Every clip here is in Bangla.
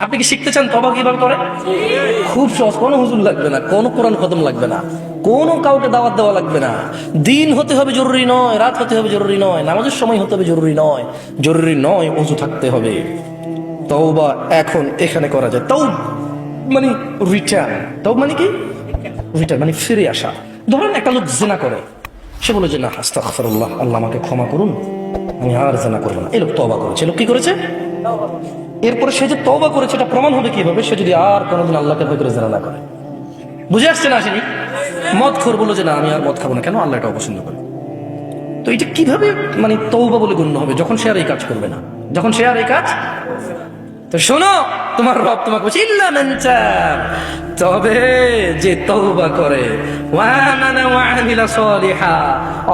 আপনি কি শিখতে চান তওবা কিভাবে করে? খুব সহজ, কোনো হুজুর লাগবে না, কোনো কোরআন খতম লাগবে না, কোনো কাউকে দাওয়াত দেওয়া লাগবে না। দিন হতে হবে জরুরি নয়, রাত হতে হবে জরুরি নয়, নামাজের সময় হতে হবে জরুরি নয়, জরুরি নয় ওযু থাকতে হবে। তওবা এখন এখানে করা যায়। মানে রিটার্ন, মানে কি রিটার্ন মানে ফিরে আসা। ধরেন একটা লোক জিনা করে, সে বলে যে না আস্তাগফিরুল্লাহ, আল্লাহ আমাকে ক্ষমা করুন, আমি আর জিনা করবো না। এই লোক তওবা করেছে। লোক কি করেছে? এরপরে সে যে তওবা করেছে এটা প্রমাণ হবে কিভাবে? সে যদি আর কোনোদিন আল্লাহকে ভয় করে জিনা না করে। বুঝে আসছে না? আসেনি? মদখোর বলল যে না আমি আর মদ খাবো না, কেন? আল্লাহ এটা অপছন্দ করে। তো এটা কিভাবে মানে তওবা বলে গণ্য হবে? যখন সে আর এই কাজ করবে না, যখন সে আর এই কাজ। তো শোনো, তোমার রব তোমাকে বলছে ইল্লা মান তাব, তবে যে তওবা করে, ওয়া আমানা ওয়া আমিলা সলিহা,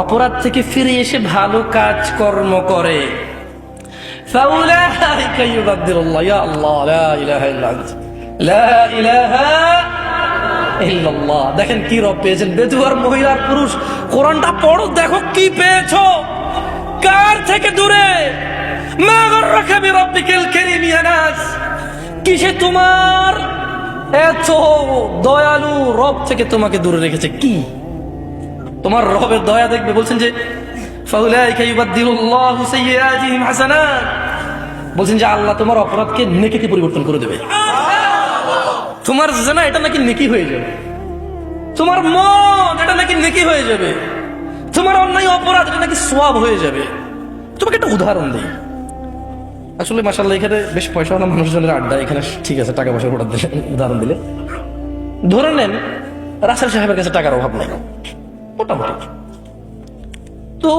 অপরাধ থেকে ফিরে এসে ভালো কাজ কর্ম করে, ফাউলাইকা ইউবাদদিলুল্লাহ, ইয়া আল্লাহ লা ইলাহা ইল্লা আনতা, লা ইলাহা ইল্লাল্লাহ। দেখেন কি রব পেয়েছেন। বেদুয়ার মহিলার পুরুষ, কোরআনটা পড়ো, দেখো কি পেয়েছো। কার থেকে দূরে? মা গররাকা বিরাব্বিকাল কারীম ইয়া নাস, কিসে তোমার এত দয়ালু রব থেকে তোমাকে দূরে রেখেছে? কি তোমার রবের দয়া দেখবে? বলছেন যে ফাউলাইকা ইউবাদদিলুল্লাহু সাইয়্যাতিহিম হাসানাত, বলছেন যে আল্লাহ তোমার অপরাধকে নেকিতে পরিবর্তন করে দেবে। তোমার জিনা এটা নাকি নেকি হয়ে যাবে, তোমার মদ এটা নাকি নেকি হয়ে যাবে, তোমার অন্যায় অপরাধ এটা নাকি সওয়াব হয়ে যাবে। তোমাকে একটা উদাহরণ দিই। আসলে মাশাআল্লাহ এখানে বেশ পয়সাওয়ালা মানুষজনের আড্ডা, এখানে ঠিক আছে, টাকা পয়সার উদাহরণ দিলে ধরে নেন রাসেল সাহেবের কাছে টাকার অভাব নেই মোটামুটি। তো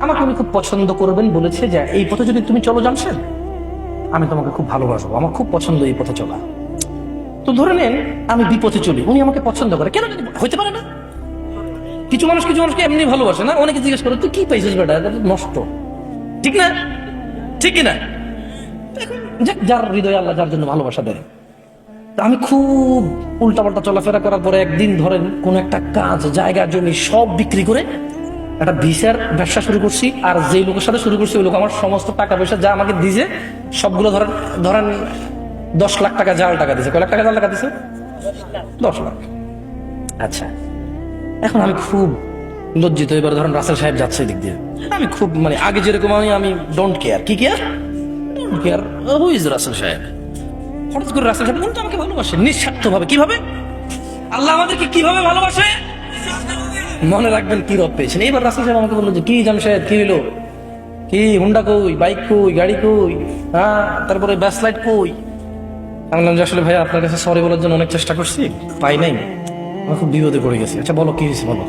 আমাকে উনি খুব পছন্দ করবেন বলেছে যে এই পথে যদি তুমি চলো জামশেদ, আমি তোমাকে খুব ভালোবাসবো, আমার খুব পছন্দ এই পথে চলা। তো ধরে নেন আমি বিপথে চলি, উনি আমাকে পছন্দ করে, কেন হইতে পারে না? কিছু মানুষকে এমনি ভালোবাসে না, অনেকে জিজ্ঞেস করে তুই কি পাইছিস বেটা, এটা নষ্ট, ঠিক না? ঠিক কিনা? যার হৃদয়ে আল্লাহ যার জন্য ভালোবাসা দেয়। আমি খুব উল্টাপাল্টা চলাফেরা করার পরে একদিন ধরেন কোন একটা কাজ, জায়গা জমি সব বিক্রি করে একটা ভিসার ব্যবসা শুরু করছি। আর যেই লোকের সাথে শুরু করছি ওই লোক আমার সমস্ত টাকা পয়সা যা আমাকে দিয়েছে সবগুলো ধরেন 10 লাখ টাকা জাল টাকা দিয়েছে। কয় লাখ টাকা জাল টাকা দিয়েছে? 10 লাখ। আচ্ছা, এখন আমি খুব লজ্জিত। এবার ধরেন রাসেল সাহেব যাচ্ছে দিক দিয়ে, আমি খুব মানে আগে যেরকম আমি ডোন্ট কেয়ার। কি care? Don't care who is Russell সাহেব। হঠাৎ করে রাসেল সাহেব কিন্তু আমাকে ভালোবাসে নিঃস্বার্থ ভাবে। কিভাবে? আল্লাহ আমাদেরকে কিভাবে ভালোবাসে মনে রাখবেন কি রব পেয়েছেন। এবার রাসেল সাহেব আমাকে বললো যে কি জামশেদ কি হলো, কি হুন্ডা কই, বাইক কই, গাড়ি কই, হ্যাঁ তারপরে ব্যাস লাইট কই? আমি বললাম যে আসলে ভাইয়া আপনার কাছে সরি বলার জন্য অনেক চেষ্টা করছি, পাই নাই, আমি খুব বিপদে পড়ে গেছি। আচ্ছা বলো কি হয়েছে বলো।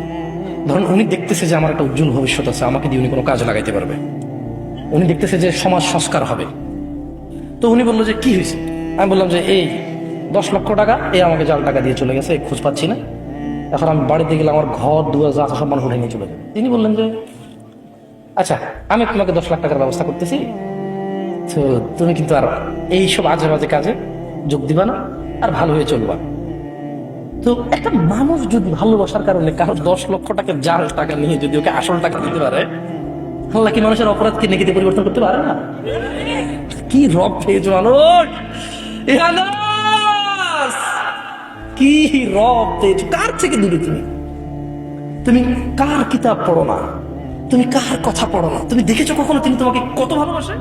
ধরুন উনি দেখতেছে যে আমার একটা উজ্জ্বল ভবিষ্যৎ আছে, আমাকে দিয়ে উনি কোনো কাজে লাগাইতে পারবে, উনি দেখতেছে যে সমাজ সংস্কার হবে। তো উনি বললো যে কি হয়েছে? আমি বললাম যে এই 10 লক্ষ টাকা এ আমাকে জাল টাকা দিয়ে চলে গেছে, খোঁজ পাচ্ছি না, এখন আমি বাড়িতে গেলে আমার ঘর দুয়ার যা আছে সব মানুষ উঠে নিয়ে চলে যাবে। তিনি বললেন যে আচ্ছা আমি তোমাকে 10 লাখ টাকার ব্যবস্থা করতেছি, তো তুমি কিন্তু আর এইসব আজে বাজে কাজে যোগ দিবা না, আর ভালো হয়ে চলবা। তো একটা মানুষ যদি ভালোবাসার কারণে কারো 10 লক্ষ টাকা জাল টাকা নিয়ে যদি ওকে আসল টাকা দিতে পারে, আল্লাহ কি মানুষের অপরাধকে নেকিতে পরিবর্তন করতে পারে না? কি রব পেয়েছো মানুষ, কি রব পেয়েছো। কার থেকে দূরে তুমি কার কিতাব পড়ো না, তুমি কার কথা পড়ো না, তুমি দেখেছো কখনো তিনি তোমাকে কত ভালোবাসে?